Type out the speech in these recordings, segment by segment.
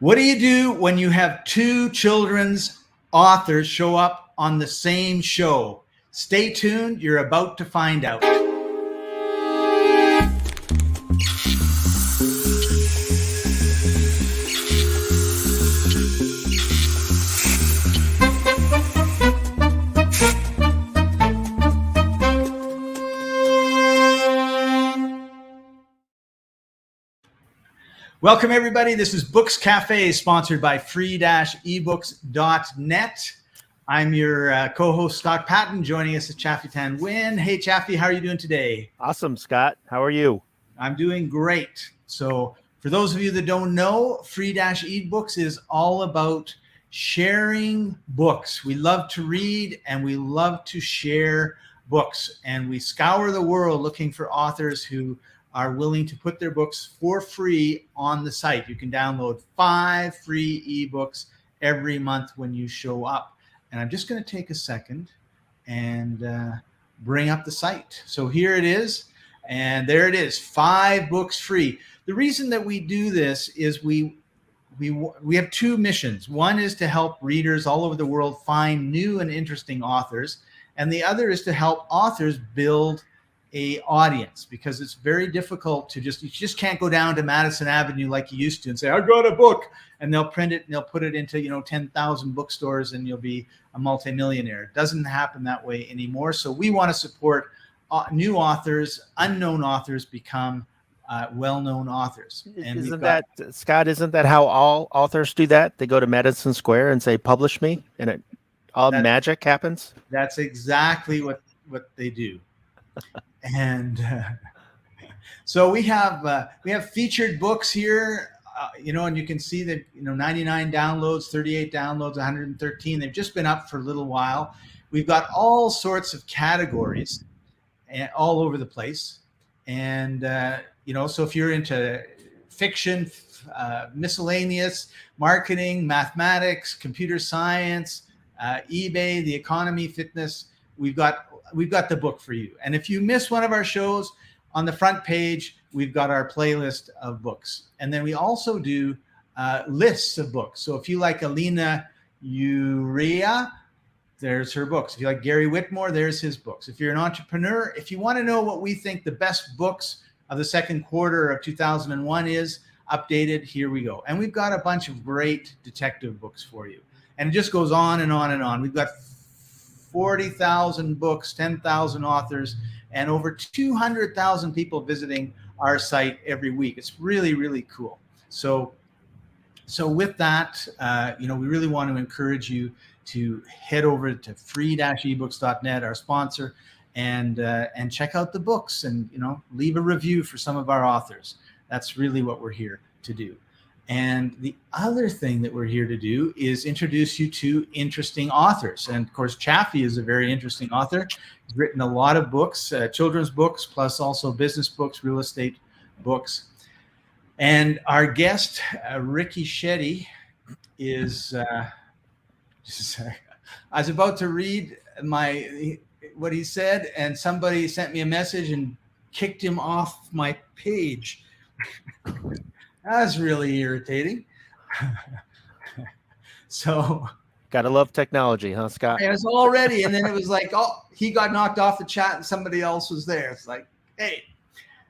What do you do when you have two children's authors show up on the same show? Stay tuned. You're about to find out. Welcome, everybody. This is Books Cafe, sponsored by free-ebooks.net. I'm your co-host, Scott Paton. Joining us is Chaffee-Thanh Nguyen. Hey, Chaffee, how are you doing today? Awesome, Scott. How are you? I'm doing great. So for those of you that don't know, free-ebooks is all about sharing books. We love to read and we love to share books. And we scour the world looking for authors who are willing to put their books for free on the site. You can download 5 free ebooks every month when you show up. And I'm just going to take a second and bring up the site. So here it is. And there it is, 5 books free. The reason that we do this is we have 2 missions. One is to help readers all over the world find new and interesting authors. And the other is to help authors build a audience, because it's very difficult to you just can't go down to Madison Avenue like you used to and say, I got a book, and they'll print it and they'll put it into 10,000 bookstores and you'll be a multimillionaire. It doesn't happen that way anymore. So we want to support new authors, unknown authors become well-known authors. And isn't that how all authors do that? They go to Madison Square and say, publish me, and magic happens? That's exactly what they do. And so we have featured books here, and you can see that 99 downloads, 38 downloads, 113. They've just been up for a little while. We've got all sorts of categories all over the place, and so if you're into fiction, miscellaneous, marketing, mathematics, computer science, eBay, the economy, fitness, we've got the book for you. And if you miss one of our shows, on the front page, we've got our playlist of books. And then we also do lists of books. So if you like Alina Urea, there's her books. If you like Gary Whitmore, there's his books. If you're an entrepreneur, if you want to know what we think the best books of the second quarter of 2001 is, updated, here we go. And we've got a bunch of great detective books for you. And it just goes on and on and on. We've got 40,000 books, 10,000 authors, and over 200,000 people visiting our site every week. It's really, really cool. So with that, we really want to encourage you to head over to free-ebooks.net, our sponsor, and check out the books and leave a review for some of our authors. That's really what we're here to do. And the other thing that we're here to do is introduce you to interesting authors. And of course, Chaffee is a very interesting author. He's written a lot of books, children's books, plus also business books, real estate books. And our guest, Ricky Shetty, is, I was about to read what he said, and somebody sent me a message and kicked him off my page. That's really irritating. So, gotta love technology, huh, Scott? It was already, and then it was like, oh, he got knocked off the chat and somebody else was there. It's like, hey.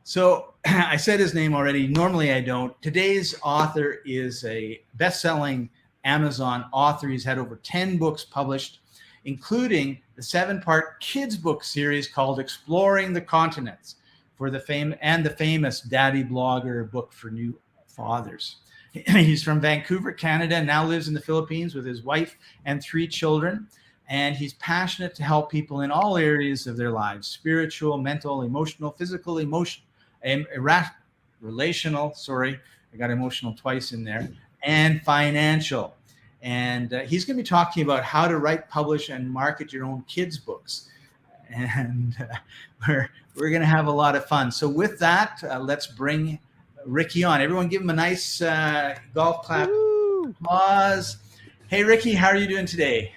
So I said his name already. Normally I don't. Today's author is a best-selling Amazon author. He's had over 10 books published, including the 7-part kids book series called Exploring the Continents for the famous Daddy Blogger book for new fathers. He's from Vancouver, Canada, and now lives in the Philippines with his wife and 3 children. And he's passionate to help people in all areas of their lives: spiritual, mental, emotional, physical, relational, sorry, I got emotional twice in there, and financial. And he's going to be talking about how to write, publish, and market your own kids' books. And we're going to have a lot of fun. So with that, let's bring Ricky on. Everyone give him a nice golf clap. Woo! Applause. Hey, Ricky, how are you doing today?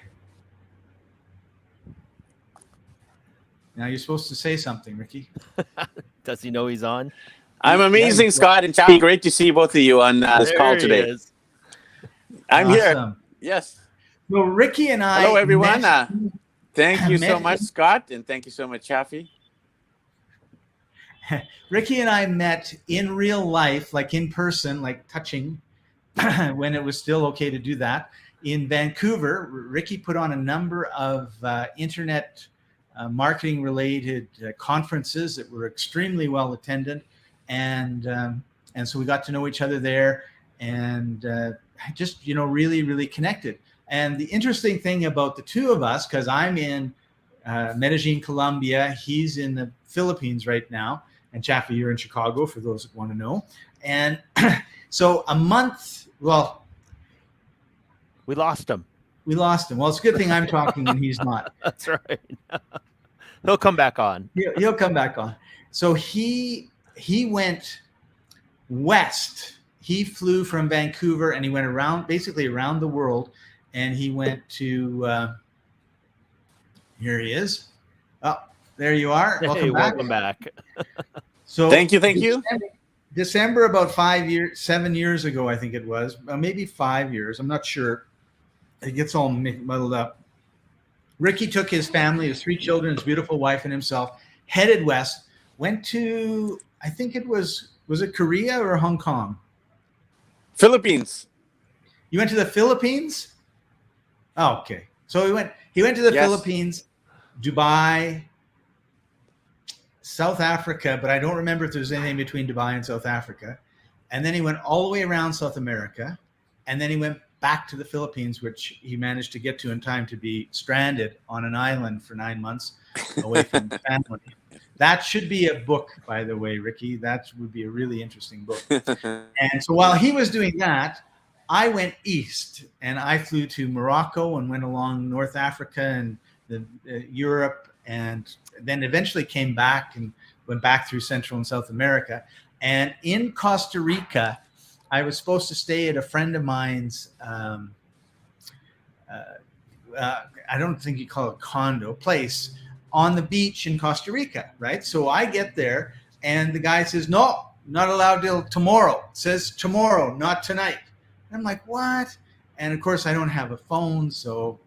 Now you're supposed to say something, Ricky. Does he know he's on? I'm amazing, Scott and Chappie. Great to see both of you on this call today. I'm Awesome. here. Yes. Well, Ricky and I. Hello, everyone. Thank you so much, Scott, and thank you so much, Chaffee. Ricky and I met in real life, like in person, like touching, when it was still okay to do that, in Vancouver. Ricky put on a number of internet marketing-related conferences that were extremely well attended, and so we got to know each other there, and just really connected. And the interesting thing about the two of us, because I'm in Medellin, Colombia, he's in the Philippines right now, and Chaffee, you're in Chicago, for those that want to know. And so a month, well, we lost him. Well, it's a good thing I'm talking and he's not. That's right. He'll come back on. He'll come back on. So he went west. He flew from Vancouver and he went basically around the world. And he went to, here he is. Oh, there you are. Welcome back. So thank you. December, about 7 years ago, I think it was, maybe 5 years. I'm not sure. It gets all muddled up. Ricky took his family, his 3 children, his beautiful wife, and himself, headed west, went to, I think it was it Korea or Hong Kong? Philippines. You went to the Philippines? Oh, okay. So he went to the Philippines, Dubai, South Africa, but I don't remember if there was anything between Dubai and South Africa. And then he went all the way around South America, and then he went back to the Philippines, which he managed to get to in time to be stranded on an island for 9 months away from the family. That should be a book, by the way, Ricky. That would be a really interesting book. And so while he was doing that, I went east, and I flew to Morocco and went along North Africa and Europe, and then eventually came back and went back through Central and South America. And in Costa Rica, I was supposed to stay at a friend of mine's, I don't think you call it condo, place on the beach in Costa Rica, right? So I get there, and the guy says, no, not allowed till tomorrow. It says tomorrow, not tonight. And I'm like, what? And of course, I don't have a phone. So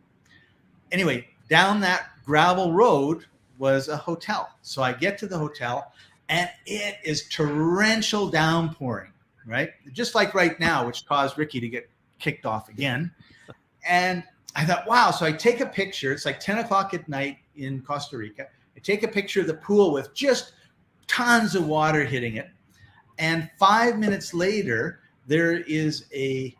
anyway, down that gravel road was a hotel. So I get to the hotel, and it is torrential downpouring, right? Just like right now, which caused Ricky to get kicked off again. And I thought, wow. So I take a picture. It's like 10 o'clock at night in Costa Rica. I take a picture of the pool with just tons of water hitting it. And 5 minutes later, there is a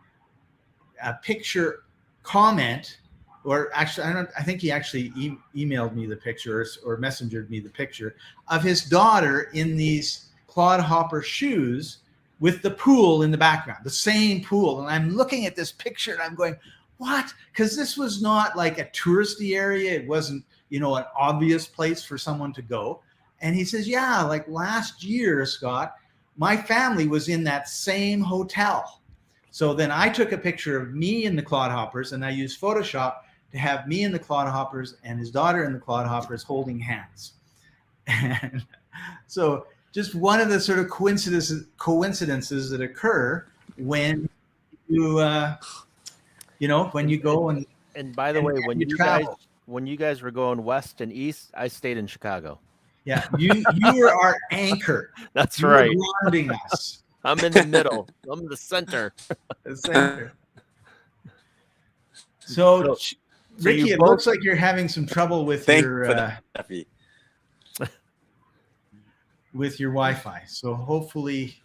picture comment, or actually, I think he actually emailed me the picture or messengered me the picture of his daughter in these clodhopper shoes with the pool in the background, the same pool. And I'm looking at this picture and I'm going, what? Because this was not like a touristy area. It wasn't, an obvious place for someone to go. And he says, yeah, like last year, Scott, my family was in that same hotel. So then I took a picture of me in the clodhoppers, and I used Photoshop to have me in the clodhoppers and his daughter in the clodhoppers holding hands. And so just one of the sort of coincidences that occur when you, when you go and by the way, when you guys were going west and east, I stayed in Chicago. Yeah, you were our anchor. That's right. You were grounding us. I'm in the middle. I'm in the center. The center. So Ricky, it looks like you're having some trouble with with your Wi-Fi. So hopefully,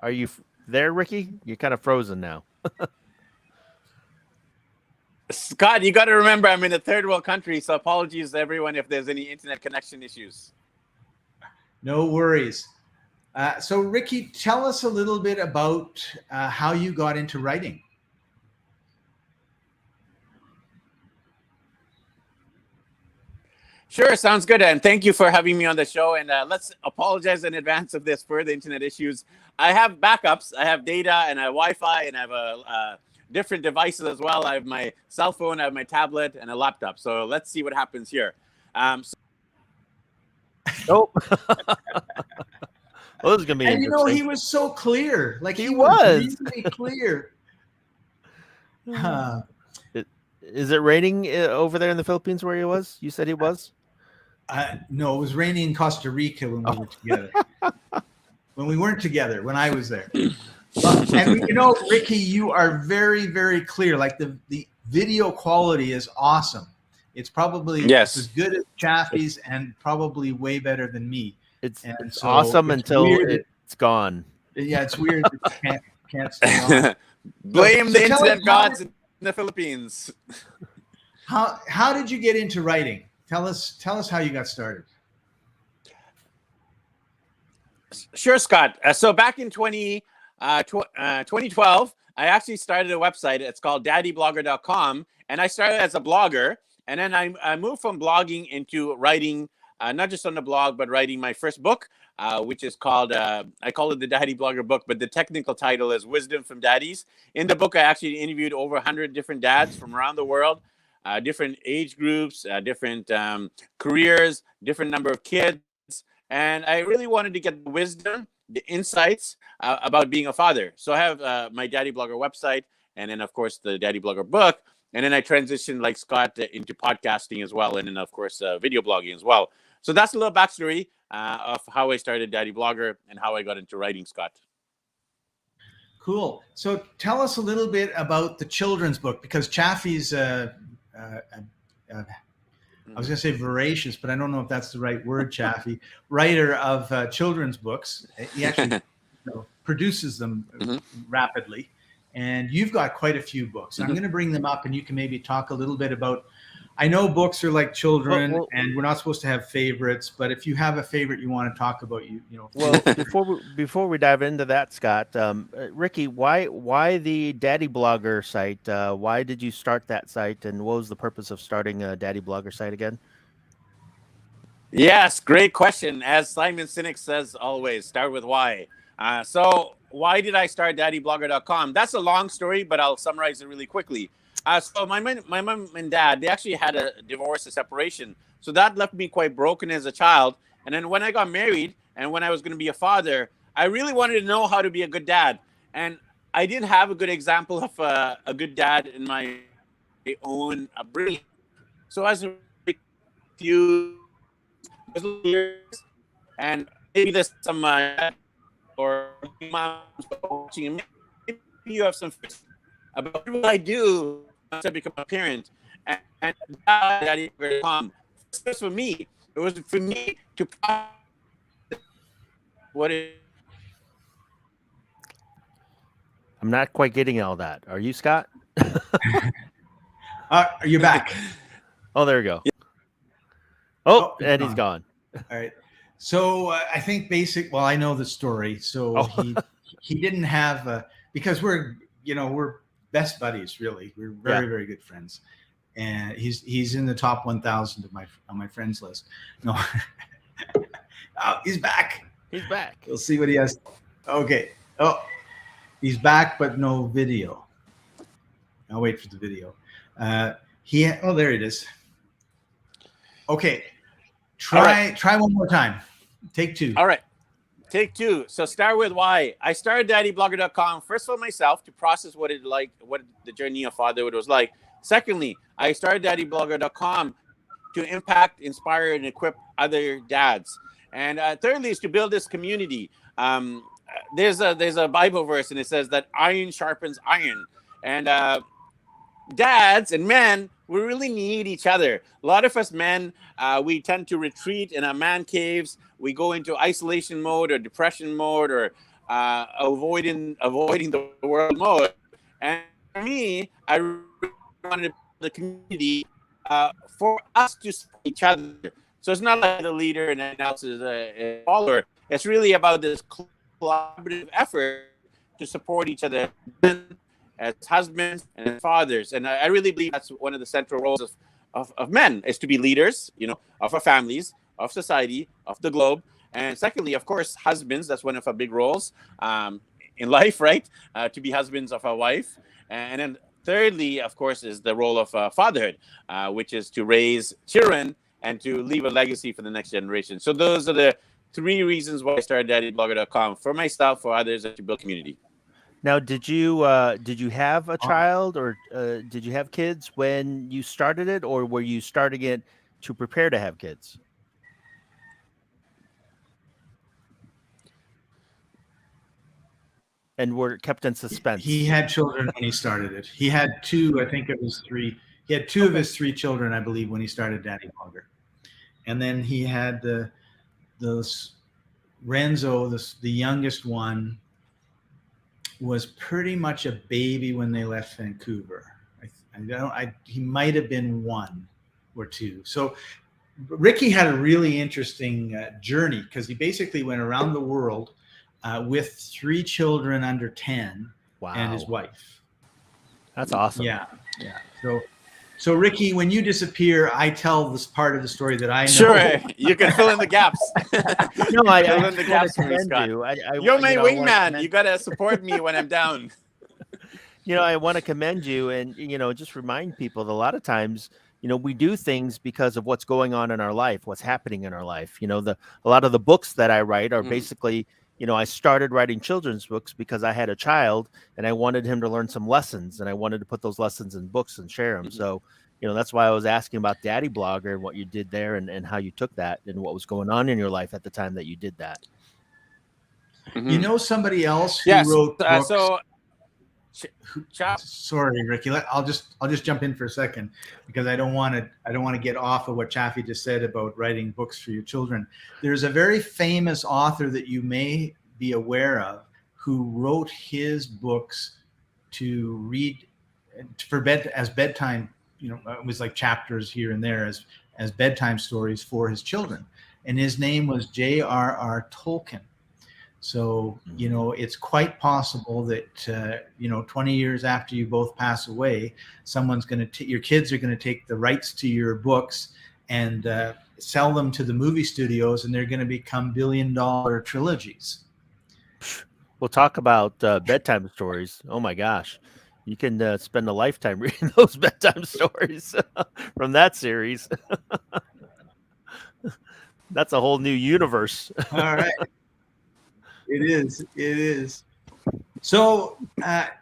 are you there, Ricky? You're kind of frozen now. Scott, you got to remember, I'm in a third world country, so apologies to everyone if there's any internet connection issues. No worries. So Ricky, tell us a little bit about how you got into writing. Sure, sounds good. And thank you for having me on the show. And let's apologize in advance of this for the internet issues. I have backups. I have data and I have Wi-Fi and I have different devices as well. I have my cell phone, I have my tablet and a laptop. So let's see what happens here. Well, this is gonna be And interesting. he was so clear. Like He was really clear. Is it raining over there in the Philippines where he was? You said he was? No, it was raining in Costa Rica when we were together. When we weren't together, when I was there. And Ricky, you are very, very clear. Like the video quality is awesome. It's probably as good as Chaffee's and probably way better than me. It's awesome until it's gone. Yeah, it's weird that you can't stay on. Blame the internet gods in the Philippines. How did you get into writing? Tell us how you got started. Sure, Scott. So back in 2012, I actually started a website. It's called daddyblogger.com. And I started as a blogger. And then I moved from blogging into writing, not just on the blog, but writing my first book, which is called, I call it the Daddy Blogger book, but the technical title is Wisdom from Daddies. In the book, I actually interviewed over 100 different dads from around the world, different age groups, different careers, different number of kids. And I really wanted to get the wisdom, the insights about being a father. So I have my Daddy Blogger website, and then, of course, the Daddy Blogger book. And then I transitioned, like Scott, into podcasting as well. And then, of course, video blogging as well. So that's a little backstory of how I started Daddy Blogger and how I got into writing, Scott. Cool. So tell us a little bit about the children's book, because Chaffee's, I was going to say voracious, but I don't know if that's the right word, Chaffee, writer of children's books. He actually produces them rapidly. And you've got quite a few books. I'm going to bring them up, and you can maybe talk a little bit about. I know books are like children, and we're not supposed to have favorites. But if you have a favorite you want to talk about, Well, before we dive into that, Scott, Ricky, why the Daddy Blogger site? Why did you start that site, and what was the purpose of starting a Daddy Blogger site again? Yes, great question. As Simon Sinek says, always start with why. So why did I start daddyblogger.com? That's a long story, but I'll summarize it really quickly. So my mom and dad, they actually had a divorce, a separation. So that left me quite broken as a child. And then when I got married and when I was going to be a father, I really wanted to know how to be a good dad. And I didn't have a good example of a good dad in my own upbringing. So as a few years, and maybe there's some or moms watching, maybe you have some about what will I do once I become a parent, and daddy.com. First for me, it was for me to what it. I'm not quite getting all that. Are you, Scott? Are you back? Oh, there we go. Oh, and he's gone. All right. So I think well, I know the story. So he didn't have because we're best buddies, really. We're very, very good friends. And he's in the top 1,000 on my friends list. No. Oh, he's back. He's back. We'll see what he has. Okay. Oh, he's back, but no video. I'll wait for the video. There it is. Okay. Try one more time. Take two. All right. Take two. So start with why. I started daddyblogger.com first for myself to process what the journey of fatherhood was like. Secondly, I started daddyblogger.com to impact, inspire, and equip other dads. And thirdly is to build this community. There's a Bible verse, and it says that iron sharpens iron. And dads and men, we really need each other. A lot of us men, we tend to retreat in our man caves. We go into isolation mode or depression mode or avoiding the world mode. And for me, I really wanted the community for us to support each other. So it's not like the leader and anyone else is a follower. It's really about this collaborative effort to support each other as husbands and fathers. And I really believe that's one of the central roles of men, is to be leaders, of our families, of society, of the globe. And secondly, of course, husbands, that's one of our big roles in life, right? To be husbands of our wife. And then thirdly, of course, is the role of fatherhood, which is to raise children and to leave a legacy for the next generation. So those are the 3 reasons why I started daddyblogger.com for myself, for others, and to build community. Now, did you have a child, or did you have kids when you started it, or were you starting it to prepare to have kids? And were kept in suspense. He had children when he started it. He had 2, I think it was 3. He had 2 of his 3 children, I believe, when he started Daddy Blogger. And then he had those Renzo, the youngest one, was pretty much a baby when they left Vancouver. He might have been 1 or 2. So Ricky had a really interesting journey, because he basically went around the world with 3 children under 10. Wow. And his wife. That's awesome. Yeah. So Ricky, when you disappear, I tell this part of the story that I know. Sure, you can fill in the gaps. No, I fill in the gaps for me, Scott. You're my wingman. You gotta support me when I'm down. I want to commend you, and just remind people that a lot of times, we do things because of what's going on in our life, what's happening in our life. A lot of the books that I write are basically, I started writing children's books because I had a child and I wanted him to learn some lessons, and I wanted to put those lessons in books and share them. So, that's why I was asking about Daddy Blogger and what you did there, and how you took that and what was going on in your life at the time that you did that. Somebody else who wrote books. Sorry, Ricky. I'll just jump in for a second, because I don't want to get off of what Chaffee just said about writing books for your children. There's a very famous author that you may be aware of who wrote his books to read for as bedtime. It was like chapters here and there as bedtime stories for his children, and his name was J.R.R. Tolkien. So, it's quite possible that, 20 years after you both pass away, your kids are going to take the rights to your books and sell them to the movie studios, and they're going to become billion-dollar trilogies. We'll talk about bedtime stories. Oh my gosh. You can spend a lifetime reading those bedtime stories from that series. That's a whole new universe. All right. It is. So,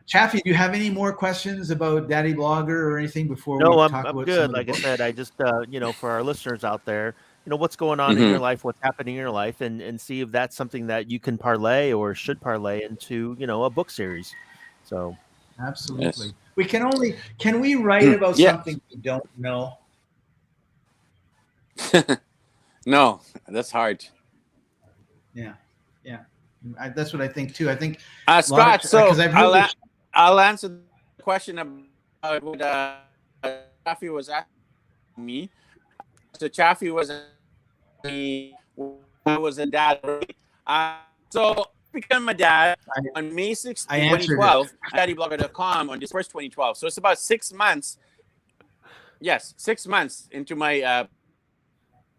Chaffee, do you have any more questions about Daddy Blogger or anything before we talk about? No, I'm good. Like I said, I just, for our listeners out there, what's going on in your life, what's happening in your life, and see if that's something that you can parlay or should parlay into, a book series. So, absolutely. Yes. Can we write about something we don't know? No, that's hard. Yeah. That's what I think too. I think Scott. I'll answer the question about what Chaffee was asking me. So Chaffee was I was a dad. So became a dad on May 6th, 2012. Daddyblogger.com on December 2012. So it's about 6 months. Yes, 6 months into my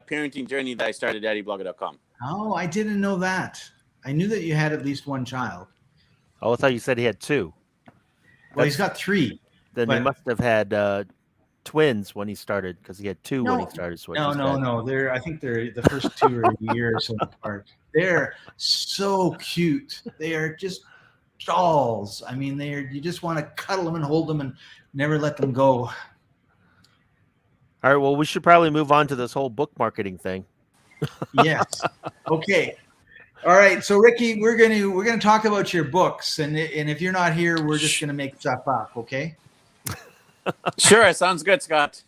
parenting journey that I started daddyblogger.com. Oh, I didn't know that. I knew that you had at least 1 child. Oh, I thought you said he had 2. Well, he's got 3. Then he must have had twins when he started, because he had 2 when he started. No. I think they're the first 2 are a year or so apart. They're so cute. They are just dolls. I mean, you just want to cuddle them and hold them and never let them go. All right. Well, we should probably move on to this whole book marketing thing. Yes. Okay. All right, so Ricky, we're gonna talk about your books, and if you're not here, we're just gonna make stuff up, okay? Sure, sounds good, Scott.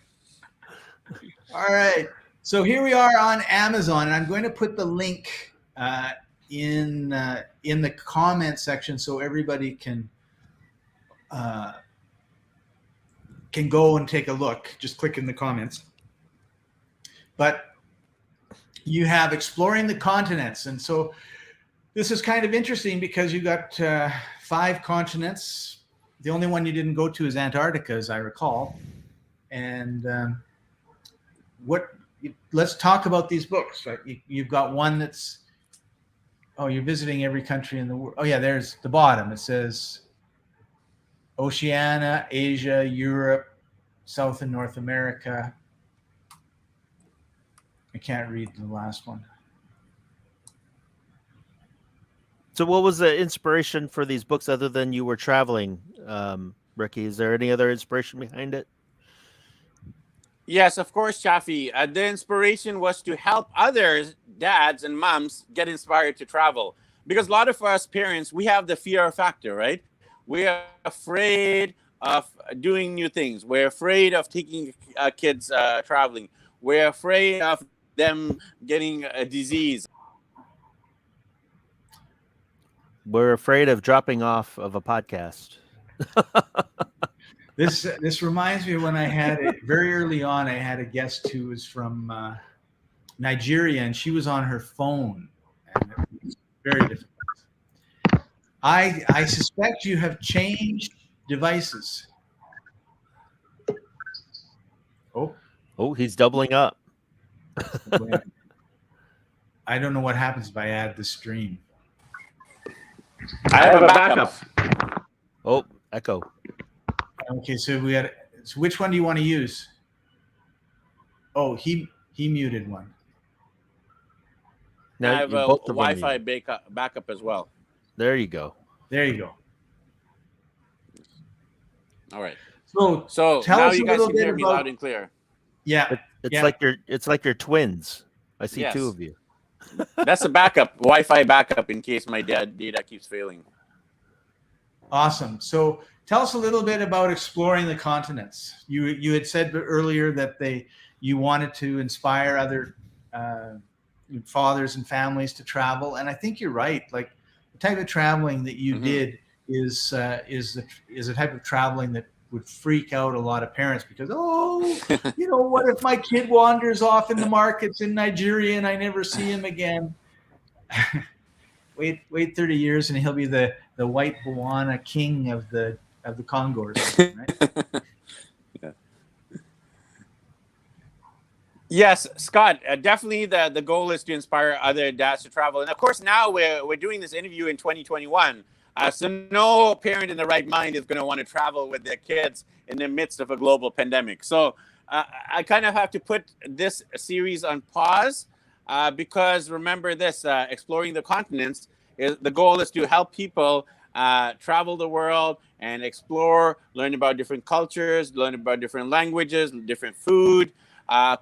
All right, so here we are on Amazon, and I'm going to put the link in the comment section so everybody can go and take a look. Just click in the comments. But you have Exploring the Continents. And so this is kind of interesting because you got 5 continents. The only one you didn't go to is Antarctica, as I recall. And let's talk about these books. Right? You've got one that's, you're visiting every country in the world. Oh yeah, there's the bottom. It says Oceania, Asia, Europe, South and North America. I can't read the last one. So what was the inspiration for these books other than you were traveling, Ricky? Is there any other inspiration behind it? Yes, of course, Chaffee. The inspiration was to help others, dads and moms, get inspired to travel. Because a lot of us parents, we have the fear factor, right? We are afraid of doing new things. We're afraid of taking kids traveling. We're afraid of them getting a disease. We're afraid of dropping off of a podcast. This reminds me of when I had it very early on. I had a guest who was from Nigeria, and she was on her phone, and it was very difficult. I suspect you have changed devices. Oh, he's doubling up. I don't know what happens if I add the stream. I have a backup. Oh, echo. Okay, so we had. So which one do you want to use? Oh, he muted one. Now I have a Wi-Fi backup as well. There you go. There you go. All right. So now you guys can hear me loud and clear. Yeah, it's like you're twins. I see two of you. That's a backup, Wi-Fi backup, in case my data keeps failing. Awesome. So tell us a little bit about exploring the continents. You had said earlier that you wanted to inspire other fathers and families to travel, and I think you're right. Like the type of traveling that you did is a type of traveling that would freak out a lot of parents because, what if my kid wanders off in the markets in Nigeria and I never see him again? wait 30 years and he'll be the white Boana king of the Congo or something, right? Yeah. Yes, Scott, definitely the goal is to inspire other dads to travel. And of course, now we're doing this interview in 2021. So no parent in the right mind is going to want to travel with their kids in the midst of a global pandemic. So I kind of have to put this series on pause because remember this, exploring the continents, the goal is to help people travel the world and explore, learn about different cultures, learn about different languages, different food,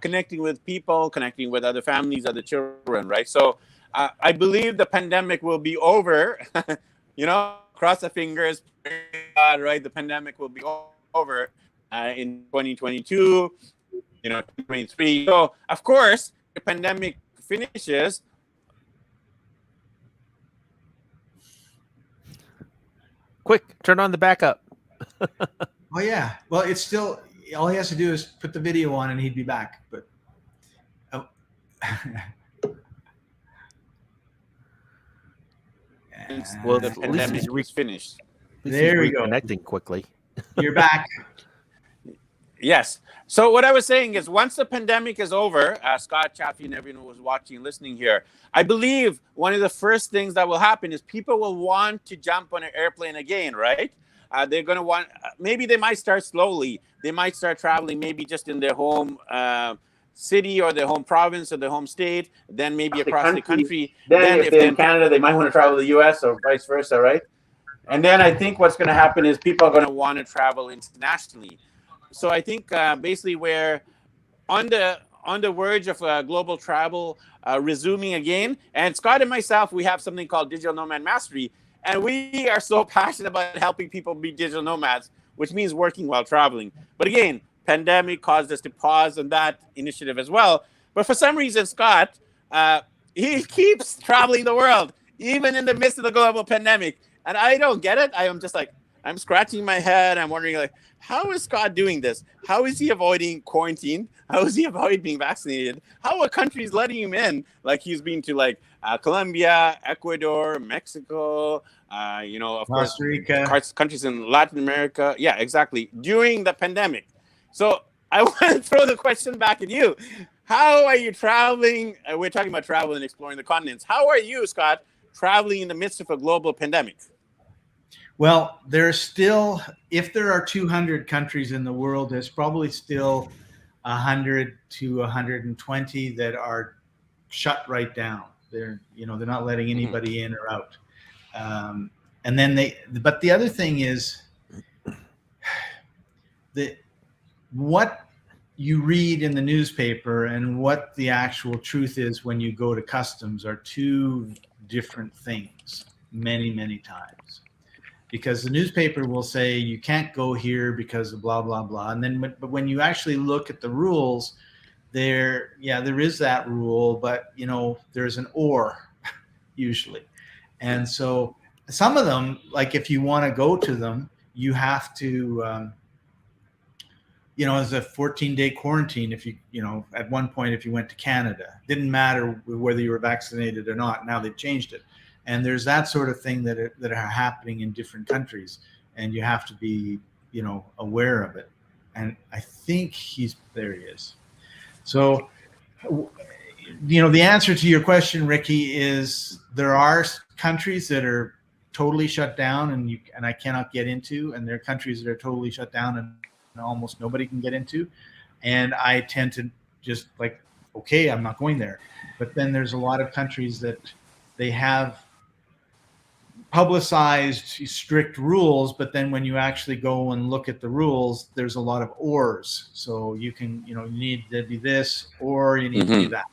connecting with people, connecting with other families, other children, right? So I believe the pandemic will be over. Cross the fingers, God, right? The pandemic will be over in 2022, 2023. So, of course, the pandemic finishes. Quick, turn on the backup. Oh, yeah. Well, it's still, all he has to do is put the video on and he'd be back. But well, the pandemic is finished. There we go. Connecting quickly. You're back. Yes. So what I was saying is once the pandemic is over, Scott, Chaffee, and everyone who was watching and listening here, I believe one of the first things that will happen is people will want to jump on an airplane again, right? They're going to want, maybe they might start slowly. They might start traveling maybe just in their home city or their home province or their home state, then maybe across the country. Then if they're in Canada, they might want to travel to the U.S. or vice versa, right? And then I think what's going to happen is people are going to want to travel internationally. So I think basically we're on the verge of global travel resuming again. And Scott and myself, we have something called Digital Nomad Mastery. And we are so passionate about helping people be digital nomads, which means working while traveling. But again, pandemic caused us to pause on that initiative as well. But for some reason, Scott, he keeps traveling the world, even in the midst of the global pandemic. And I don't get it. I am just like, I'm scratching my head. I'm wondering, like, how is Scott doing this? How is he avoiding quarantine? How is he avoiding being vaccinated? How are countries letting him in? Like he's been to like Colombia, Ecuador, Mexico, of Costa Rica. course, countries in Latin America. Yeah, exactly. During the pandemic. So I want to throw the question back at you. How are you traveling? We're talking about travel and exploring the continents. How are you, Scott, traveling in the midst of a global pandemic? Well, there's still, if there are 200 countries in the world, there's probably still 100 to 120 that are shut right down. They're not letting anybody in or out. And then but the other thing is that what you read in the newspaper and what the actual truth is when you go to customs are two different things many, many times. Because the newspaper will say you can't go here because of blah, blah, blah. And then, but when you actually look at the rules, there is that rule, but there's an or usually. And so some of them, like if you want to go to them, you have to, as a 14-day quarantine, if at one point, if you went to Canada, didn't matter whether you were vaccinated or not. Now they've changed it. And there's that sort of thing that are happening in different countries, and you have to be, aware of it. And I think there he is. So, the answer to your question, Ricky, is there are countries that are totally shut down and I cannot get into, and there are countries that are totally shut down and almost nobody can get into. And I tend to just like, okay, I'm not going there. But then there's a lot of countries that they have publicized strict rules, but then when you actually go and look at the rules, there's a lot of ors. So you can, you need to be this or you need to be that.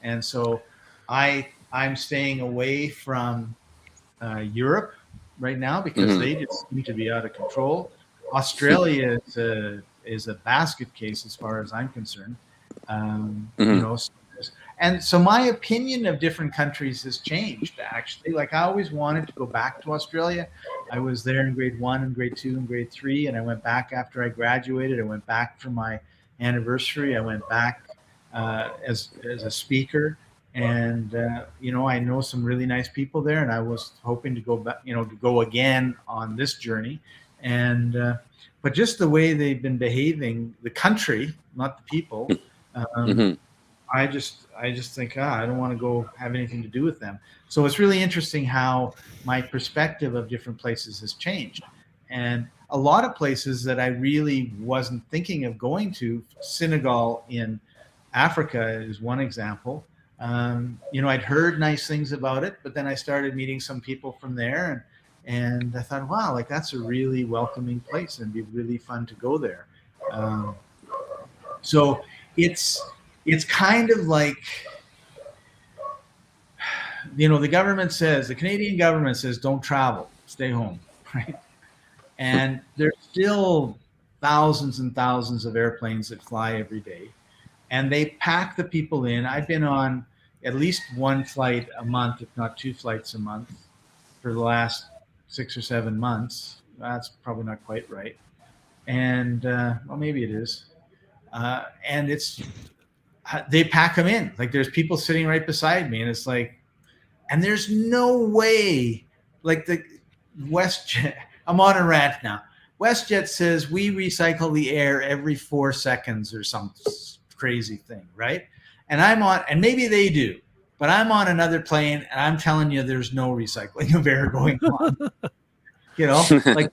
And so I'm staying away from Europe right now because they just seem to be out of control. Australia is a basket case as far as I'm concerned. And so my opinion of different countries has changed, actually. Like I always wanted to go back to Australia. I was there in grade 1 and grade 2 and grade 3, and I went back after I graduated. I went back for my anniversary. I went back as a speaker. And, I know some really nice people there, and I was hoping to go back, to go again on this journey. And, but just the way they've been behaving, the country, not the people, I just think, I don't want to go have anything to do with them. So it's really interesting how my perspective of different places has changed. And a lot of places that I really wasn't thinking of going to, Senegal in Africa is one example. I'd heard nice things about it, but then I started meeting some people from there, and I thought, wow, like that's a really welcoming place and it'd be really fun to go there. So it's kind of like, the Canadian government says, don't travel, stay home, right? And there's still thousands and thousands of airplanes that fly every day, and they pack the people in. I've been on at least one flight a month, if not 2 flights a month for the last 6 or 7 months. That's probably not quite right. And, well, maybe it is. And they pack them in. Like there's people sitting right beside me, and it's like, and there's no way, like the WestJet, I'm on a rant now. WestJet says we recycle the air every 4 seconds or some crazy thing, right? And and maybe they do, but I'm on another plane and I'm telling you there's no recycling of air going on. Like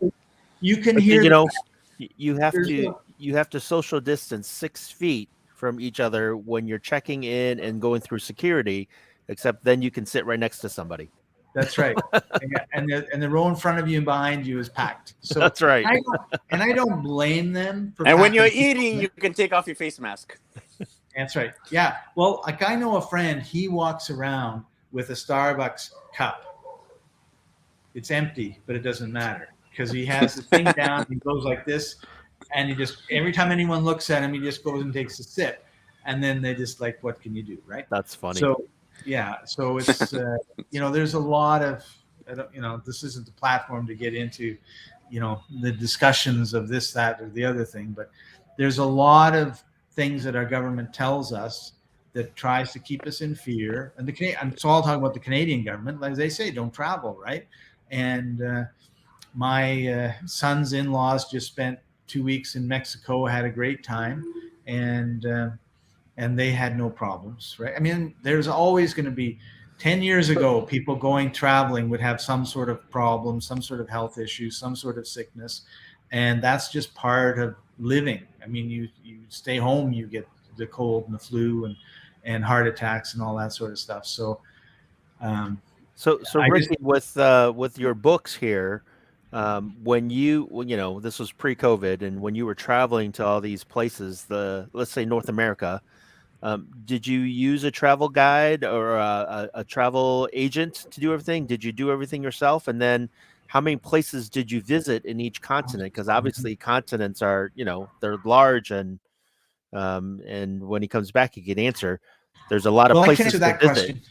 you can hear, you have to social distance 6 feet from each other when you're checking in and going through security, except then you can sit right next to somebody. That's right. And the row in front of you and behind you is packed. So that's right. I don't blame them for. And when you're eating, you can take off your face mask. That's right. Yeah. Well, like I know a friend, he walks around with a Starbucks cup. It's empty, but it doesn't matter because he has the thing down. He goes like this, and he just, every time anyone looks at him, he just goes and takes a sip, and then they just like, what can you do, right? That's funny. So yeah, so it's there's a lot of, this isn't the platform to get into, the discussions of this, that, or the other thing, but there's a lot of things that our government tells us that tries to keep us in fear. And so I'll talk about the Canadian government. Like they say, don't travel, right? And my son's in-laws just spent 2 weeks in Mexico, had a great time, and they had no problems, right? I mean, there's always going to be, 10 years ago, people traveling would have some sort of problem, some sort of health issue, some sort of sickness. And that's just part of living. I mean, you stay home, you get the cold and the flu and heart attacks and all that sort of stuff. So So Ricky, with your books here, when this was pre-COVID, and when you were traveling to all these places, let's say North America, did you use a travel guide or a travel agent to do everything? Did you do everything yourself? And then how many places did you visit in each continent? Because obviously continents are, they're large, and when he comes back, he can answer. There's a lot of places to visit. Question.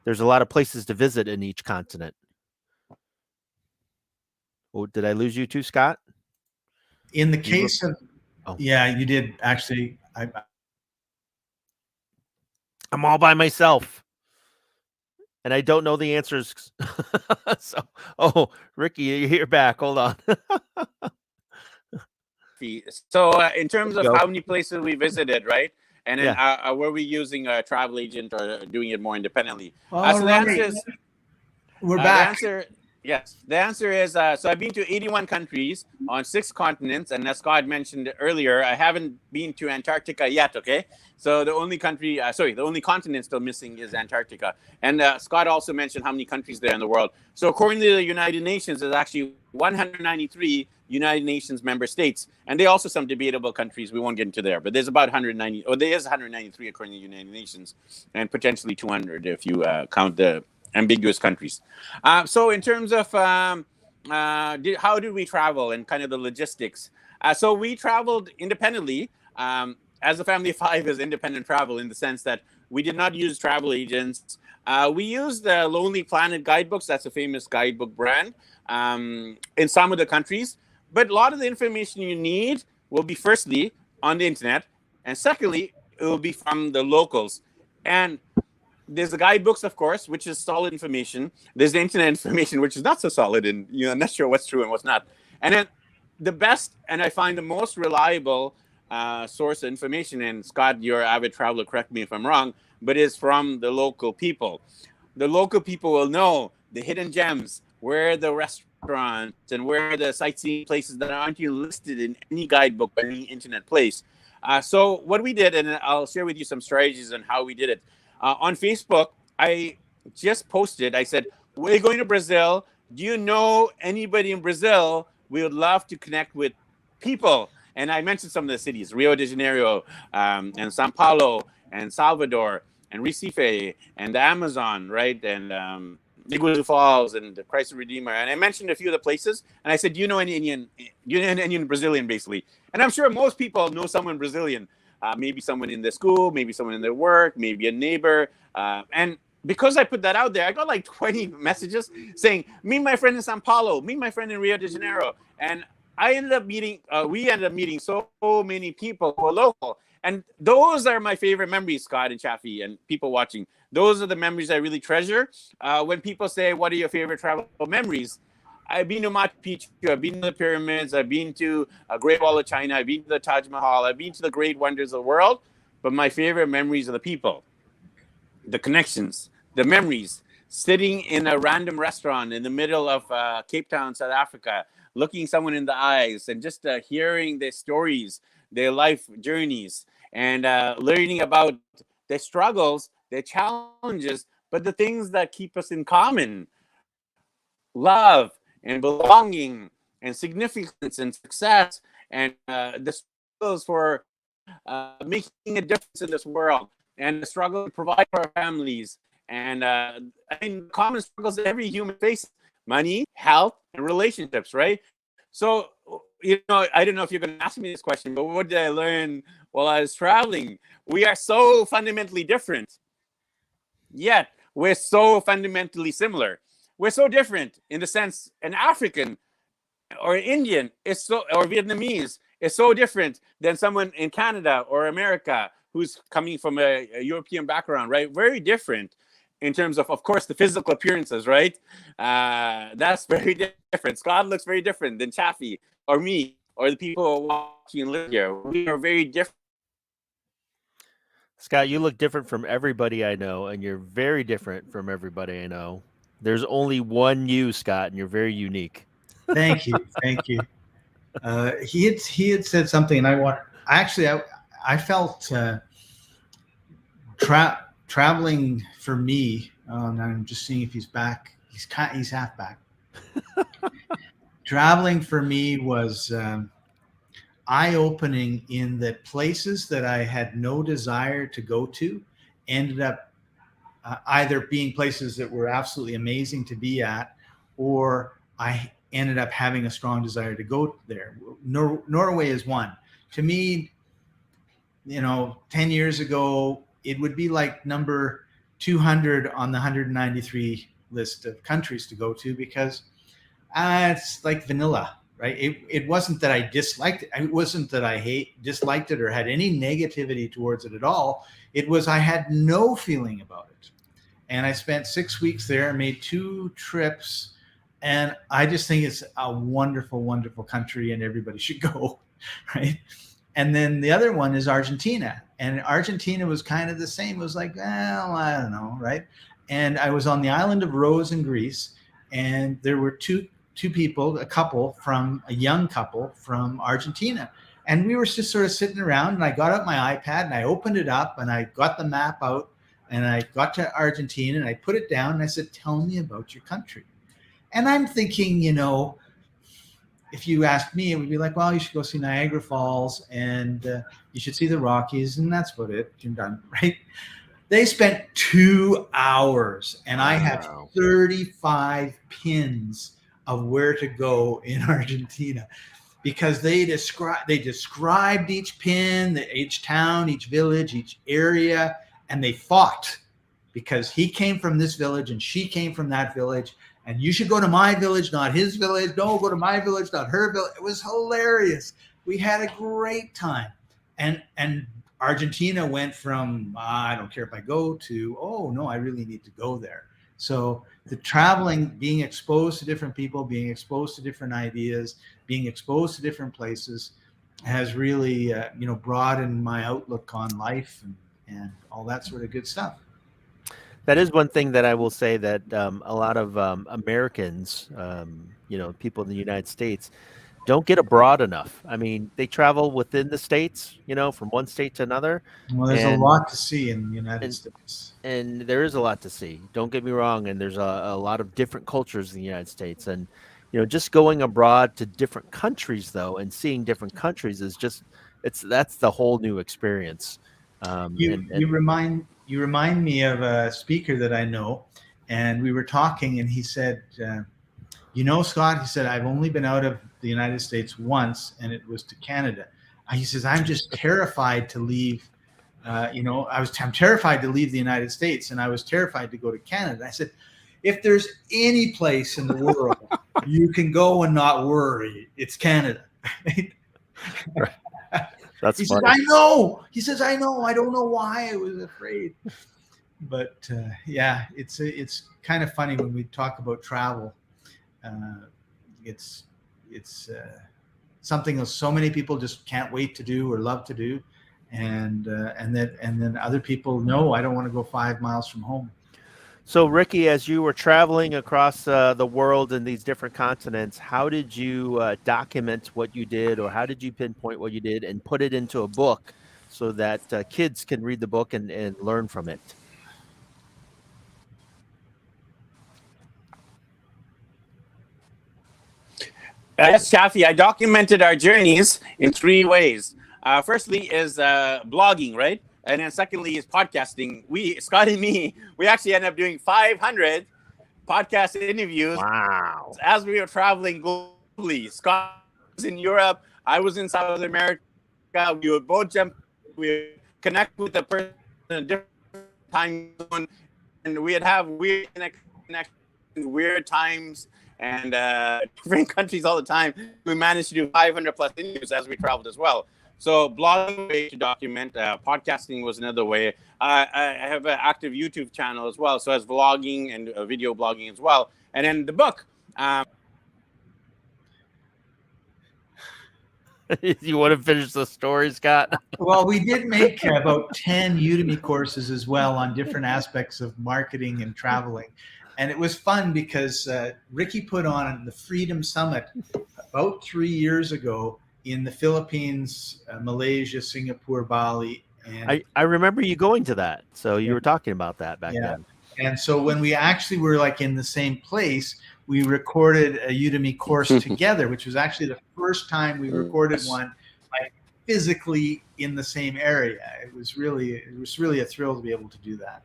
There's a lot of places to visit in each continent. Oh, did I lose you too, Scott? In the case of, yeah, you did actually. I'm all by myself, and I don't know the answers. Ricky, you're back. Hold on. So in terms of how many places we visited, right? And then were we using a travel agent or doing it more independently? So the answer is, we're back. Yes, the answer is, so I've been to 81 countries on 6 continents. And as Scott mentioned earlier, I haven't been to Antarctica yet, okay? So the only the only continent still missing is Antarctica. And Scott also mentioned how many countries there in the world. So according to the United Nations, there's actually 193 United Nations member states. And there are also some debatable countries. We won't get into there, but there's about 193 according to the United Nations, and potentially 200 if you count the ambiguous countries. So in terms of how did we travel and kind of the logistics? So we traveled independently. As a family of 5 is independent travel in the sense that we did not use travel agents. We used the Lonely Planet guidebooks. That's a famous guidebook brand in some of the countries. But a lot of the information you need will be firstly on the internet. And secondly, it will be from the locals. And there's the guidebooks, of course, which is solid information. There's the internet information, which is not so solid, and I'm not sure what's true and what's not. And then the best, and I find the most reliable source of information, and Scott, you're an avid traveler, correct me if I'm wrong, but is from the local people. The local people will know the hidden gems, where the restaurants and where the sightseeing places that aren't even listed in any guidebook or any internet place. So what we did, and I'll share with you some strategies on how we did it. On Facebook, I just posted, I said, we're going to Brazil. Do you know anybody in Brazil? We would love to connect with people. And I mentioned some of the cities, Rio de Janeiro, and Sao Paulo, and Salvador, and Recife, and the Amazon, right? And Iguazu Falls, and the Christ the Redeemer. And I mentioned a few of the places. And I said, do you know any Indian Brazilian, basically? And I'm sure most people know someone Brazilian. Maybe someone in their school, maybe someone in their work, maybe a neighbor. And because I put that out there, I got like 20 messages saying, meet my friend in Sao Paulo, meet my friend in Rio de Janeiro. And we ended up meeting so many people who are local. And those are my favorite memories, Scott and Chaffee and people watching. Those are the memories I really treasure. When people say, what are your favorite travel memories? I've been to Machu Picchu, I've been to the pyramids, I've been to Great Wall of China, I've been to the Taj Mahal, I've been to the great wonders of the world. But my favorite memories are the people, the connections, the memories, sitting in a random restaurant in the middle of Cape Town, South Africa, looking someone in the eyes and just hearing their stories, their life journeys, and learning about their struggles, their challenges, but the things that keep us in common. Love and belonging and significance and success and the struggles for making a difference in this world and the struggle to provide for our families and common struggles that every human faces: money, health, and relationships, right? So, I don't know if you're going to ask me this question, but what did I learn while I was traveling? We are so fundamentally different, yet we're so fundamentally similar. We're so different in the sense an African or Indian or Vietnamese is so different than someone in Canada or America who's coming from a European background, right? Very different in terms of course, the physical appearances, right? That's very different. Scott looks very different than Chaffee or me or the people who are watching and live here. We are very different. Scott, you look different from everybody I know, and you're very different from everybody I know. There's only one you, Scott, and you're very unique. Thank you. He had said something, and I felt traveling for me No, I'm just seeing if he's back. He's half back. Traveling for me was eye-opening in that places that I had no desire to go to ended up either being places that were absolutely amazing to be at, or I ended up having a strong desire to go there. Norway is one. To me, 10 years ago, it would be like number 200 on the 193 list of countries to go to, because it's like vanilla, right? It wasn't that I disliked it. It wasn't that I disliked it or had any negativity towards it at all. It was I had no feeling about it. And I spent 6 weeks there and made 2 trips. And I just think it's a wonderful, wonderful country and everybody should go, right? And then the other one is Argentina. And Argentina was kind of the same. It was like, well, I don't know, right? And I was on the island of Rhodes in Greece, and there were two people, a young couple from Argentina. And we were just sort of sitting around, and I got out my iPad and I opened it up and I got the map out and I got to Argentina and I put it down and I said, tell me about your country. And I'm thinking, if you asked me, it would be like, well, you should go see Niagara Falls and you should see the Rockies, and that's about it. You're done, right? They spent 2 hours, and I have 35 pins of where to go in Argentina, because they described each pin, each town, each village, each area, and they fought because he came from this village and she came from that village. And you should go to my village, not his village. No, go to my village, not her village. It was hilarious. We had a great time. And Argentina went from, I don't care if I go, to, oh, no, I really need to go there. So the traveling, being exposed to different people, being exposed to different ideas, being exposed to different places has really, broadened my outlook on life and all that sort of good stuff. That is one thing that I will say, that a lot of Americans, people in the United States, don't get abroad enough. I mean, they travel within the states, from one state to another. Well, there's a lot to see in the United States. And there is a lot to see. Don't get me wrong. And there's a lot of different cultures in the United States. And, just going abroad to different countries, though, and seeing different countries is that's the whole new experience. You remind me of a speaker that I know, and we were talking, and he said, Scott, he said, I've only been out of the United States once, and it was to Canada. He says, I'm just terrified to leave. I'm terrified to leave the United States, and I was terrified to go to Canada. I said, if there's any place in the world you can go and not worry, it's Canada. Right. That's he funny. says, I know. He says, I know. I don't know why I was afraid. But it's kind of funny when we talk about travel. It's something that so many people just can't wait to do or love to do, and then other people, no, I don't want to go 5 miles from home. So, Ricky, as you were traveling across the world in these different continents, how did you document what you did, or how did you pinpoint what you did and put it into a book so that kids can read the book and learn from it? Yes, Chaffee, I documented our journeys in 3 ways. Firstly is blogging, right? And then secondly is podcasting. Scott and me, we actually ended up doing 500 podcast interviews. Wow. As we were traveling globally. Scott was in Europe. I was in South America. We would both connect with the person in a different time zone. And we'd have weird connections, weird times, and different countries all the time. We managed to do 500 plus interviews as we traveled as well. So blogging way to document, podcasting was another way. I have an active YouTube channel as well, so as vlogging and video blogging as well. And then the book. You want to finish the story, Scott? Well, we did make about 10 Udemy courses as well on different aspects of marketing and traveling. And it was fun because Ricky put on the Freedom Summit about 3 years ago in the Philippines, Malaysia, Singapore, Bali. And I remember you going to that. So you were talking about that back then. And so when we actually were like in the same place, we recorded a Udemy course together, which was actually the first time we recorded one like physically in the same area. It was really a thrill to be able to do that.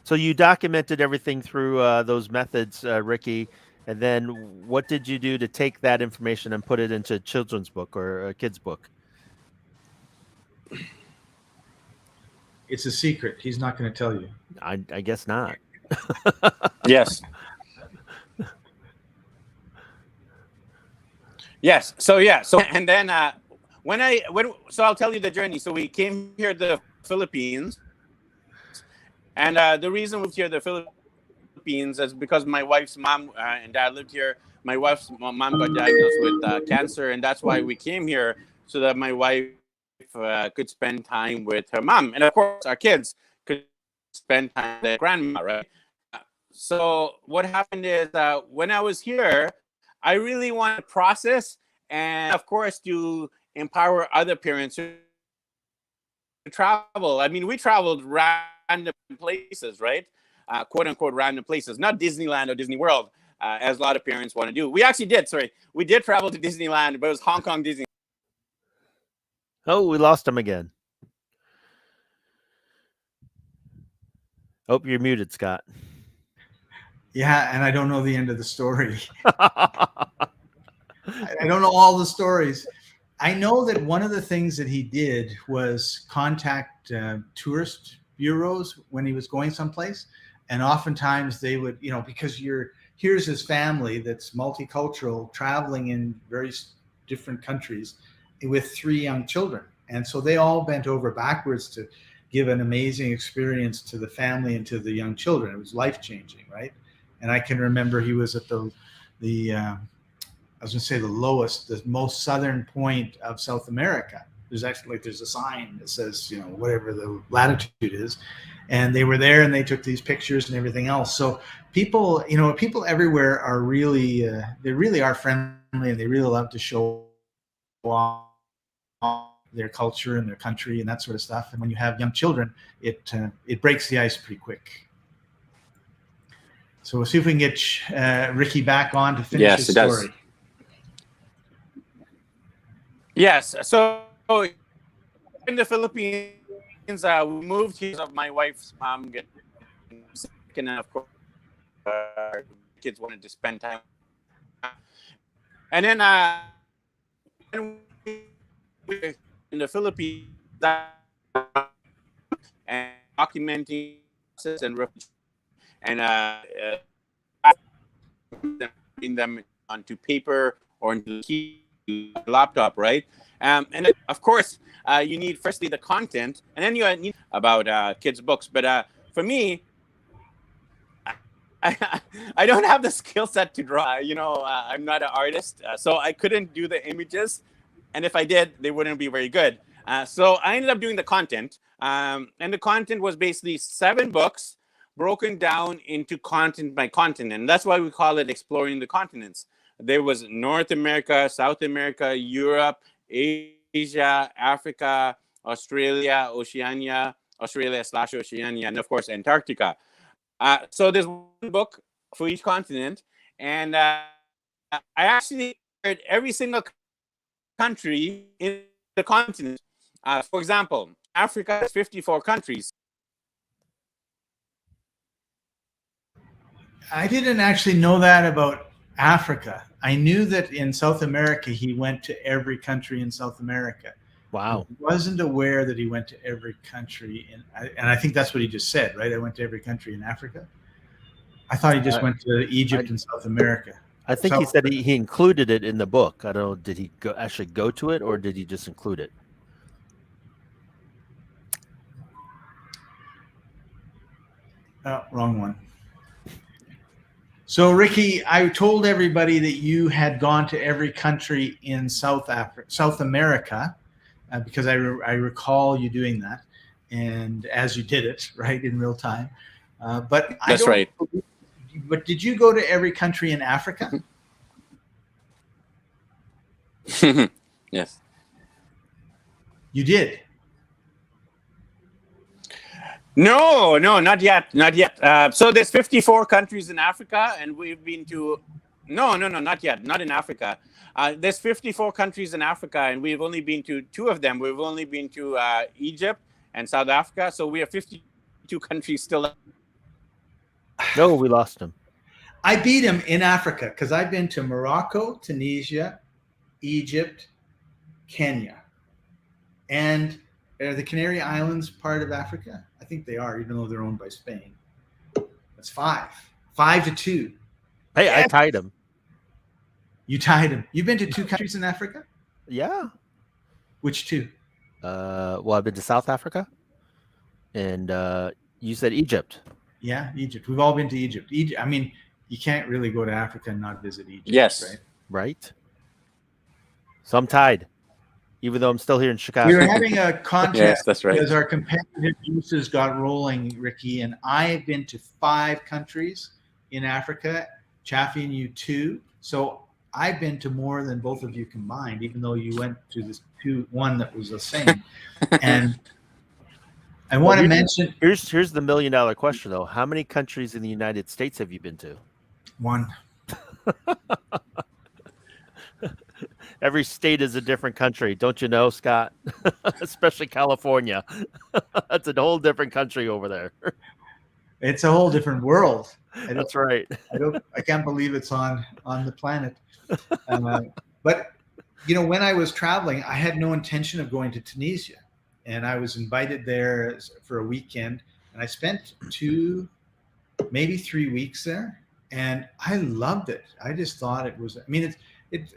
So you documented everything through those methods, Ricky, and then what did you do to take that information and put it into a children's book or a kid's book? It's a secret. He's not going to tell you. I guess not. Yes. Yes. So yeah. So and then so I'll tell you the journey. So we came here to the Philippines, and the reason we moved here to the Philippines is because my wife's mom and dad lived here. My wife's mom got diagnosed with cancer, and that's why we came here, so that my wife could spend time with her mom, and of course our kids could spend time with their grandma, right? So what happened is when I was here, I really want to process and, of course, to empower other parents to travel. I mean, we traveled random places, right? Quote unquote random places, not Disneyland or Disney World, as a lot of parents want to do. We actually did. Sorry, we did travel to Disneyland, but it was Hong Kong Disney. Oh, we lost him again. Oh, you're muted, Scott. Yeah, and I don't know the end of the story. I don't know all the stories. I know that one of the things that he did was contact tourist bureaus when he was going someplace. And oftentimes they would, because here's his family that's multicultural, traveling in various different countries with 3 young children. And so they all bent over backwards to give an amazing experience to the family and to the young children. It was life-changing, right? And I can remember he was at the lowest, the most southern point of South America. There's a sign that says, whatever the latitude is. And they were there and they took these pictures and everything else. So people everywhere are really, they really are friendly, and they really love to show off their culture and their country and that sort of stuff. And when you have young children, it breaks the ice pretty quick. So we'll see if we can get Ricky back on to finish his story. Does. Yes. So in the Philippines, we moved here. My wife's mom getting sick, and of course, kids wanted to spend time. And then we in the Philippines and documenting process and putting them onto paper or into the laptop, right? And then, of course, you need firstly the content, and then you need about kids' books. But for me, I don't have the skill set to draw. I'm not an artist, so I couldn't do the images. And if I did, they wouldn't be very good. So I ended up doing the content. And the content was basically 7 books broken down into content by continent. And that's why we call it Exploring the Continents. There was North America, South America, Europe, Asia, Africa, Australia, Oceania, Australia/Oceania, and of course, Antarctica. So there's one book for each continent. And I actually read every single country in the continent. For example, Africa has 54 countries. I didn't actually know that about Africa. I knew that in South America, he went to every country in South America. Wow. I wasn't aware that he went to every country. And I think that's what he just said, right? I went to every country in Africa. I thought he just went to Egypt and South America. I think he said he included it in the book. I don't know, did he actually go to it, or did he just include it? Oh, wrong one. So, Ricky, I told everybody that you had gone to every country in South America, because I recall you doing that, and as you did it, right, in real time. But that's right. But did you go to every country in Africa? Yes. You did. No, not yet. So there's 54 countries in Africa, and we've been to. No, not yet. Not in Africa. There's 54 countries in Africa, and we've only been to 2 of them. We've only been to Egypt and South Africa. So we have 52 countries still. No, we lost him. I beat him in Africa because I've been to Morocco, Tunisia, Egypt, Kenya, and are the Canary Islands part of Africa? I think they are, even though they're owned by Spain. That's 5 to 2. Hey, yes. I tied him. You tied him. You've been to 2 countries in Africa? Yeah. Which 2? Well, I've been to South Africa, and you said Egypt. Yeah, Egypt. We've all been to Egypt. I mean, you can't really go to Africa and not visit Egypt. Yes. Right. So I'm tied, even though I'm still here in Chicago. We were having a contest. Yes, that's right. Because our competitive juices got rolling, Ricky, and I've been to 5 countries in Africa. Chaffee and you 2. So I've been to more than both of you combined, even though you went to this one that was the same. And I want to mention. Here's the $1 million question, though. How many countries in the United States have you been to? 1. Every state is a different country, don't you know, Scott? Especially California. That's a whole different country over there. It's a whole different world. That's right. I can't believe it's on the planet. But you know, when I was traveling, I had no intention of going to Tunisia, and I was invited there for a weekend, and I spent 2, maybe 3 weeks there, and I loved it. I just thought it was. I mean,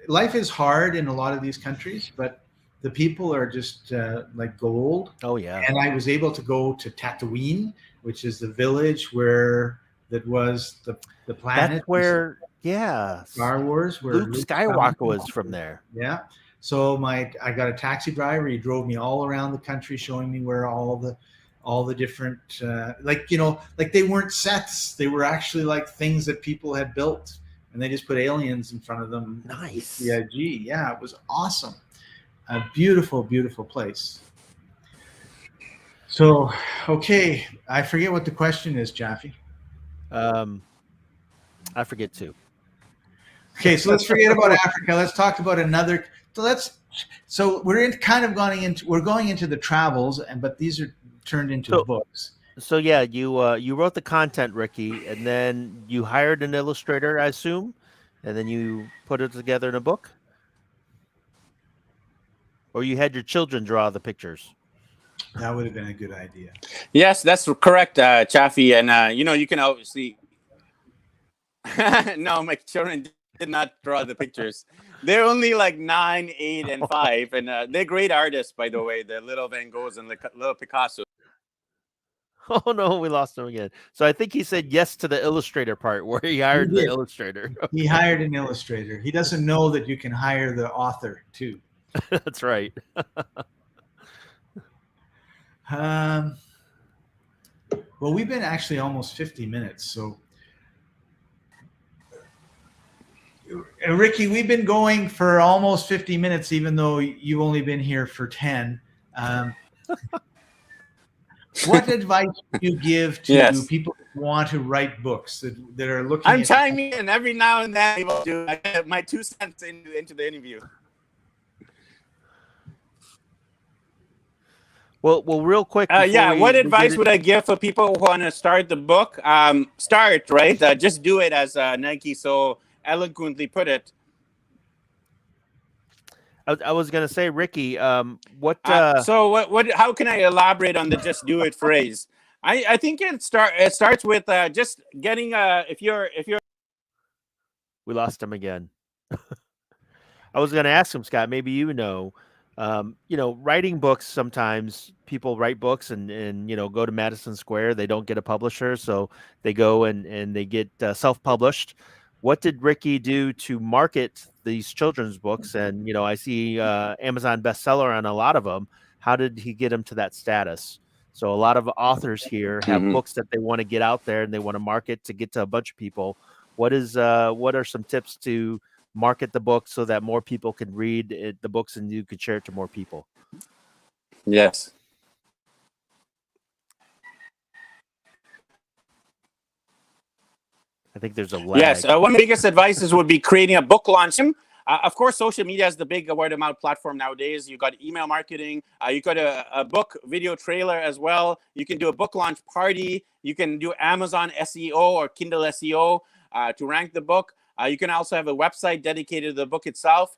life is hard in a lot of these countries, but the people are just like gold. Oh yeah. And I was able to go to Tatooine, which is the village that was the planet. That's where, yeah, Star Wars, where Luke Skywalker was from there. Yeah. So I got a taxi driver. He drove me all around the country, showing me where all the different, like they weren't sets. They were actually like things that people had built, and they just put aliens in front of them. Nice. CIG. Yeah, it was awesome. A beautiful, beautiful place. So, okay, I forget what the question is, Chaffee. I forget too. Okay, so let's forget about Africa. Let's talk about another. So we're going into the travels, but these are turned into books. So yeah, you wrote the content, Ricky, and then you hired an illustrator, I assume, and then you put it together in a book, or you had your children draw the pictures. That would have been a good idea. Yes, that's correct, Chaffee. And you can obviously. No, my children did not draw the pictures. They're only like 9, 8, and 5, and they're great artists, by the way. The little Van Goghs and the little Picasso. Oh no, we lost him again. So I think he said yes to the illustrator part, where he hired the illustrator. He hired an illustrator. He doesn't know that you can hire the author too. That's right. Well, we've been actually almost 50 minutes. So, Ricky, we've been going for almost 50 minutes, even though you've only been here for 10. What advice do you give to people who want to write books that are looking? I'm chiming in every now and then. I have my 2 cents into the interview. Well, real quick. What advice would I give for people who want to start the book? Start, right? Just do it, as Nike so eloquently put it. I was going to say, Ricky, what? So what? How can I elaborate on the "just do it" phrase? I think it starts with just getting if you're. We lost him again. I was going to ask him, Scott. Maybe writing books. Sometimes people write books and go to Madison Square. They don't get a publisher, so they go and they get self-published. What did Ricky do to market these children's books? And, I see Amazon bestseller on a lot of them. How did he get them to that status? So a lot of authors here have books that they want to get out there and they want to market to get to a bunch of people. What are some tips to market the book so that more people can read the books and you could share it to more people? Yes. I think there's a lag. Yes, one of the biggest advices would be creating a book launch. Of course, social media is the big word of mouth platform nowadays. You've got email marketing. You've got a book video trailer as well. You can do a book launch party. You can do Amazon SEO or Kindle SEO to rank the book. You can also have a website dedicated to the book itself.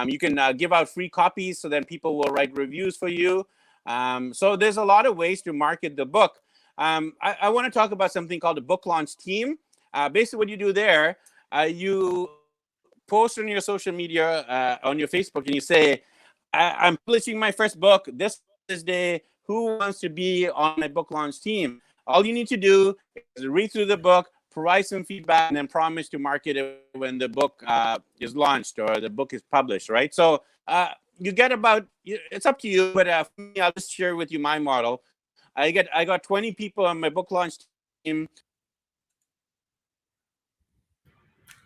You can give out free copies, so then people will write reviews for you. So there's a lot of ways to market the book. I want to talk about something called a book launch team. Basically, what you do there, you post on your social media, on your Facebook, and you say, I'm publishing my first book this day. Who wants to be on my book launch team? All you need to do is read through the book, provide some feedback, and then promise to market it when the book is launched or the book is published, right? So you get about, it's up to you, but for me, I'll just share with you my model. I got 20 people on my book launch team.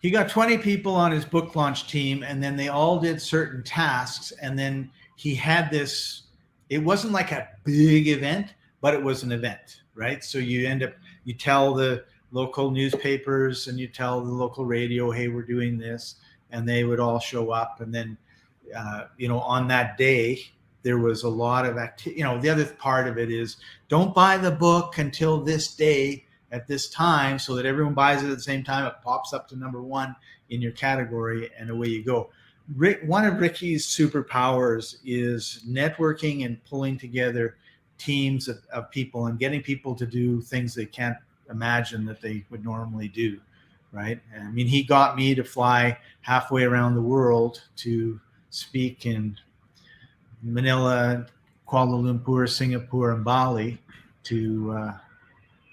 He got 20 people on his book launch team, and then they all did certain tasks. And then he had this, it wasn't like a big event, but it was an event, right? So you tell the local newspapers and you tell the local radio, hey, we're doing this, and they would all show up. And then, on that day, there was a lot of activity. The other part of it is don't buy the book until this day at this time, so that everyone buys it at the same time. It pops up to number one in your category, and away you go. One of Ricky's superpowers is networking and pulling together teams of people and getting people to do things they can't imagine that they would normally do, right? I mean, he got me to fly halfway around the world to speak in Manila, Kuala Lumpur, Singapore, and Bali to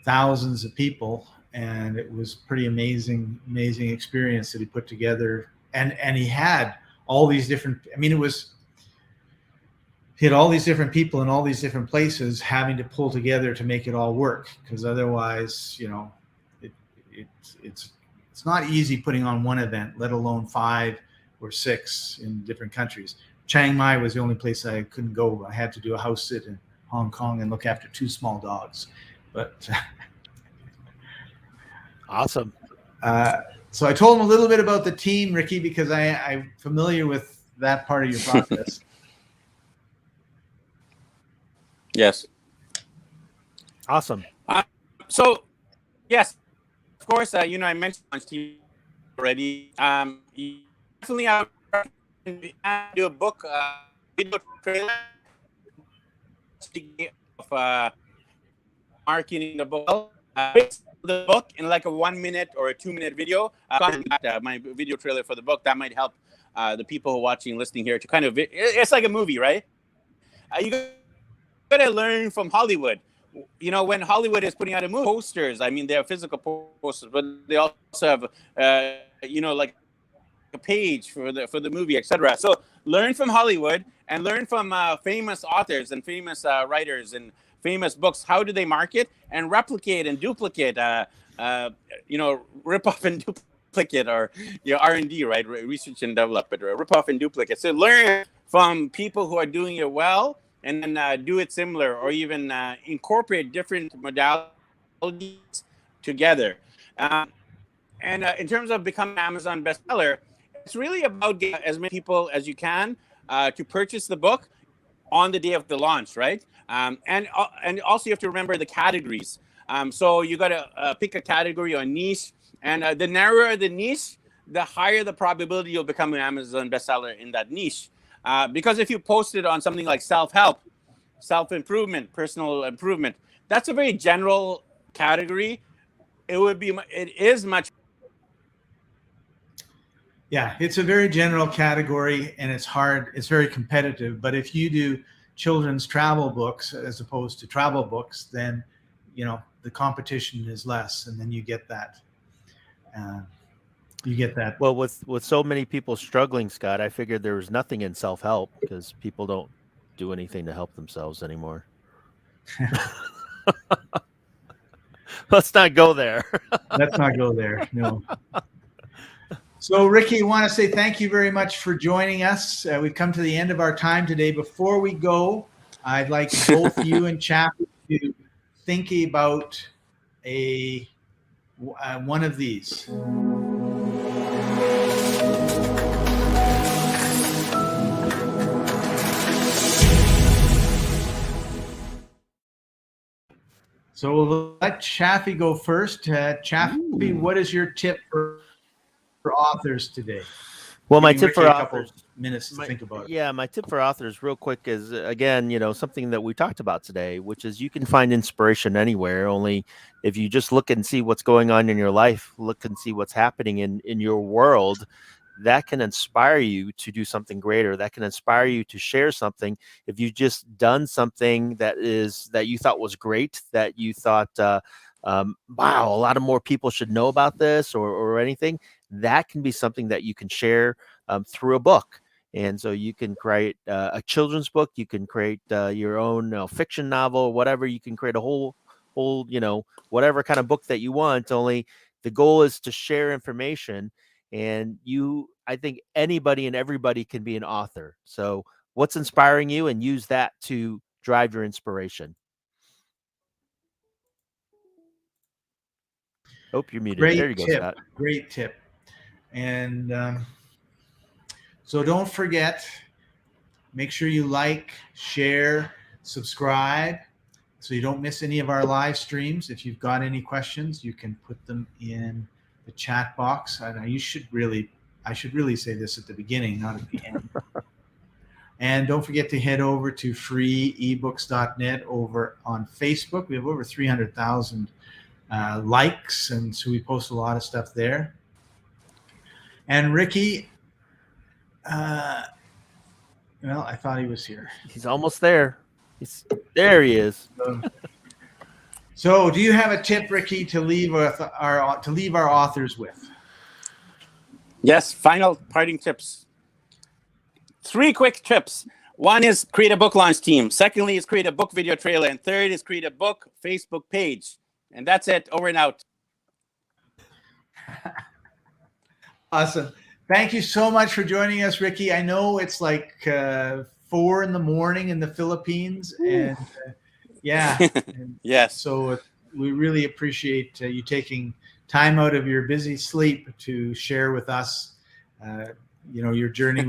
thousands of people, and it was pretty amazing experience that he put together. And he had all these different, he had all these different people in all these different places having to pull together to make it all work, because otherwise, it's not easy putting on one event, let alone 5 or 6 in different countries. Chiang Mai was the only place I couldn't go. I had to do a house sit in Hong Kong and look after 2 small dogs. But awesome. So I told him a little bit about the team, Ricky, because I'm familiar with that part of your process. Yes. Awesome. So, yes, of course, I mentioned launch team already. You definitely do a book video trailer of marketing the book. The book in like a 1 minute or a 2 minute video. My video trailer for the book that might help the people who are watching, listening here to kind of. It's like a movie, right? You got to learn from Hollywood. When Hollywood is putting out a movie, posters. They're physical posters, but they also have, like a page for the movie, etc. So learn from Hollywood and learn from famous authors and famous writers and famous books. How do they market and replicate and duplicate? Rip off and duplicate, or R&D, right? Research and development, or rip off and duplicate. So learn from people who are doing it well, and then do it similar, or even incorporate different modalities together. And in terms of becoming an Amazon bestseller, it's really about getting as many people as you can to purchase the book on the day of the launch, right? And also you have to remember the categories. So you got to pick a category or a niche, and the narrower the niche, the higher the probability you'll become an Amazon bestseller in that niche. Because if you post it on something like self-help, self-improvement, personal improvement, that's a very general category. It is much. Yeah, it's a very general category, and it's hard. It's very competitive. But if you do children's travel books as opposed to travel books, then the competition is less, and then you get that. Well, with so many people struggling, Scott, I figured there was nothing in self-help, because people don't do anything to help themselves anymore. Let's not go there. Let's not go there. No. So, Ricky, I want to say thank you very much for joining us. We've come to the end of our time today. Before we go, I'd like both you and Chaffee to think about one of these. So we'll let Chaffee go first. Chaffee, what is your tip for authors today? Well, my tip for a authors, couple minutes to think about it. Yeah, my tip for authors, real quick, is again, something that we talked about today, which is you can find inspiration anywhere. Only if you just look and see what's going on in your life, look and see what's happening in your world, that can inspire you to do something greater. That can inspire you to share something. If you've just done something that you thought was great, that you thought, wow, a lot of more people should know about this or anything, that can be something that you can share through a book. And so you can create a children's book. You can create your own fiction novel, whatever. You can create a whole, whatever kind of book that you want. Only the goal is to share information. And I think anybody and everybody can be an author. So what's inspiring you, and use that to drive your inspiration. Oh, you're muted. Great There you go, tip. Scott. Great tip. And so don't forget, make sure you like, share, subscribe so you don't miss any of our live streams. If you've got any questions, you can put them in the chat box. I should really say this at the beginning, not at the end. And don't forget to head over to freeebooks.net over on Facebook. We have over 300,000 likes, and so we post a lot of stuff there. And Ricky, well, I thought he was here. He's almost there. There he is. So do you have a tip, Ricky, to leave our authors with? Yes, final parting tips. 3 quick tips. One is create a book launch team. Secondly is create a book video trailer. And third is create a book Facebook page. And that's it. Over and out. Awesome. Thank you so much for joining us, Ricky. I know it's like 4 in the morning in the Philippines. And yeah. Yes. So we really appreciate you taking time out of your busy sleep to share with us, your journey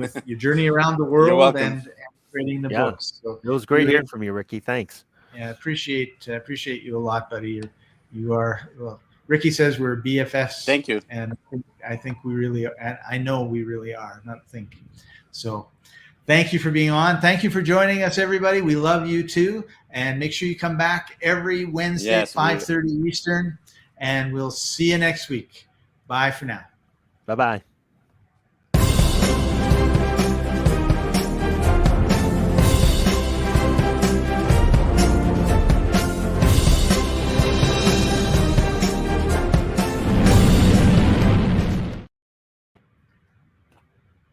around the world and creating the books. So it was great hearing from you, Ricky. Thanks. Yeah, appreciate you a lot, buddy. Ricky says we're BFFs. Thank you. And I think we really are, and I know we really are, not think. So thank you for being on. Thank you for joining us, everybody. We love you too. And make sure you come back every Wednesday at 5:30 Eastern. And we'll see you next week. Bye for now. Bye-bye.